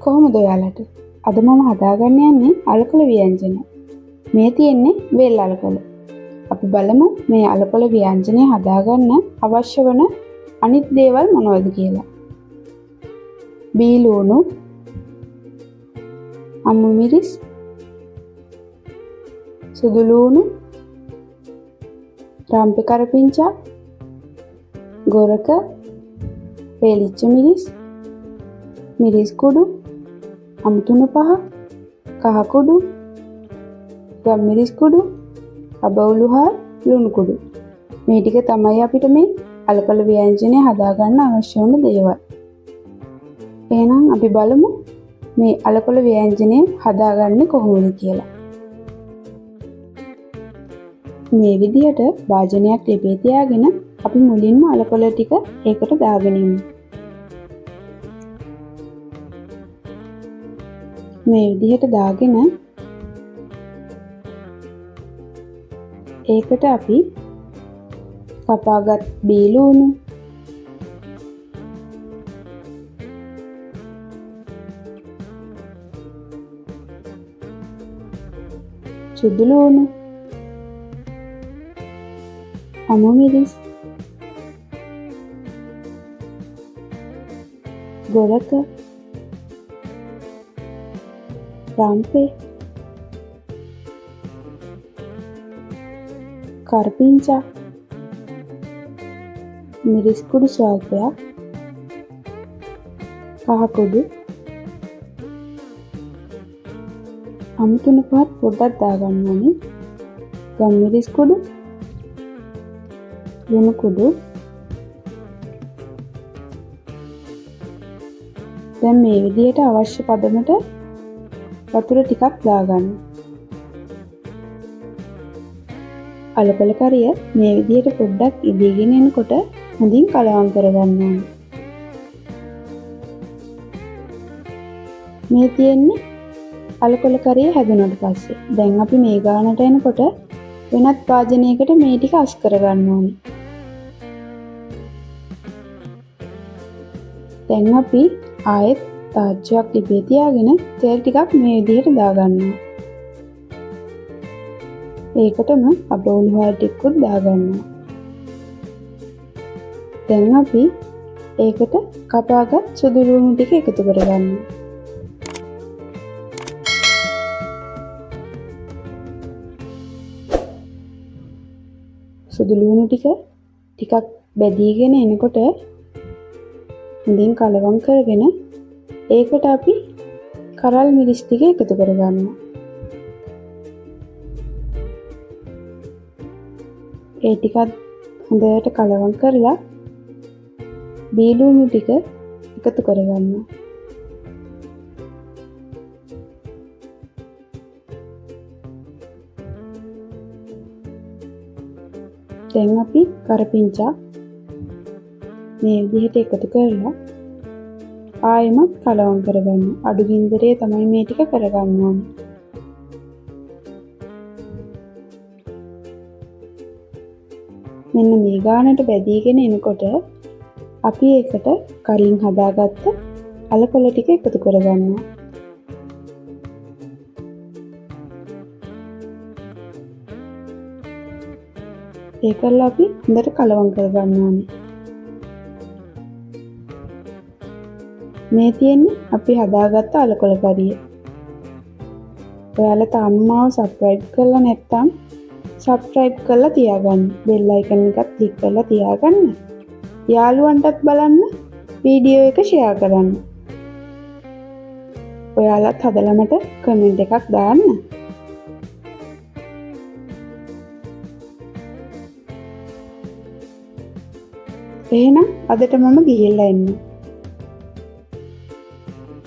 කොහොමද ඔයාලට? අද මම හදාගන්න යන්නේ අලකොල ව්‍යංජන. මේ තියෙන්නේ වෙල් අලකොල. අපි බලමු මේ අලකොල ව්‍යංජනය හදාගන්න අවශ්‍ය වන අනිත් දේවල් මොනවද කියලා. බීලුණු, අමු මිරිස්, සුදු ලූණු, රම්පෙ කරපිංචා, ගොරක, වේලිච්ච මිරිස්, මිරිස් කුඩු, අමුතුණු පහ, කහ කුඩු, ගම් මිරිස් කුඩු, අබවුලු හා ලුණු කුඩු. මේ ටික තමයි අපිට මේ අලකොල ව්‍යංජනය හදාගන්න අවශ්‍ය වන දේවල්. එහෙනම් අපි බලමු මේ අලකොල ව්‍යංජනය හදාගන්නේ කොහොමද කියලා. මේ විදිහට වාජනයක් ලිපේ තියාගෙන අපි මුලින්ම අලකොල ටික ඒකට දාගෙන යමු. මේ විදිහට දාගෙන ඒකට අපි කපාගත් බීලුණු, සුදු ලූණු, අමු මිරිස්, ගොරක, රම්පේ, කරපිංචා, මිරිස් කුඩු ස්වල්පයක්, කහ කුඩු, අමුතුණු පහත් පොඩ්ඩක් දාගන්න ඕනේ, ගම් මිරිස් කුඩු, ලුණු කුඩු. දැන් මේ විදිහට අවශ්‍ය පදමට වතුර ටිකක් දාගන්න. අලකොල කරිය මේ විදිහට පොඩ්ඩක් ඉදීගෙන එනකොට හොඳින් කලවම් කරගන්න ඕනේ. මේ තියෙන්නේ අලකොල කරිය හැදුනට පස්සේ. දැන් අපි මේ ගානට එනකොට වෙනත් වාජනයකට මේ ටික අස් කරගන්න ඕනේ. දැන් අපි ආයෙත් තාච්චියක් ලිපේ තියාගෙන තෙල් ටිකක් මේ විදිහට දාගන්නවා. ඒකටම අබවුලු හාල් ටිකකුත් දාගන්නවා. දැන් අපි ඒකට කපාගත් සුදු ලූණු ටික එකතු කරගන්නවා. සුදු ලූණු ටිකක් බැදීගෙන එනකොට හොඳින් කලවම් කරගෙන ඒකට අපි කරල් මිරිස් ටික එකතු කරගන්නවා. ඒ ටිකත් හොඳට කලවම් කරලා බීලුණු ටික එකතු කරගන්නවා. දැන් අපි කරපිංචා මේ විදිහට එකතු කරලා ආයෙමත් කලවම් කරගන්න. අඩු ගින්දරේ තමයි මේ ටික කරගන්න ඕනේ. මෙන්න මේ ගානට බැදීගෙන එනකොට අපි ඒකට කලින් හදාගත්ත අලකොල ටික එකතු කරගන්නවා. ඒකලා අපි හොඳට කලවම් කරගන්න ඕනේ. මේ තියෙන්නේ අපි හදාගත්ත අලකොල කරිය. ඔයාලා තාම මාව සබ්ස්ක්‍රයිබ් කරලා නැත්නම් සබ්ස්ක්‍රයිබ් කරලා තියාගන්න. බෙල් අයිකන් එකත් ක්ලික් කරලා තියාගන්න. යාළුවන්ටත් බලන්න, වීඩියෝ එක ෂෙයා කරන්න. ඔයාලත් හදලා මට කමෙන්ට් එකක් දාන්න. එහෙනම් අදට මම ගිහිල්ලා එන්න.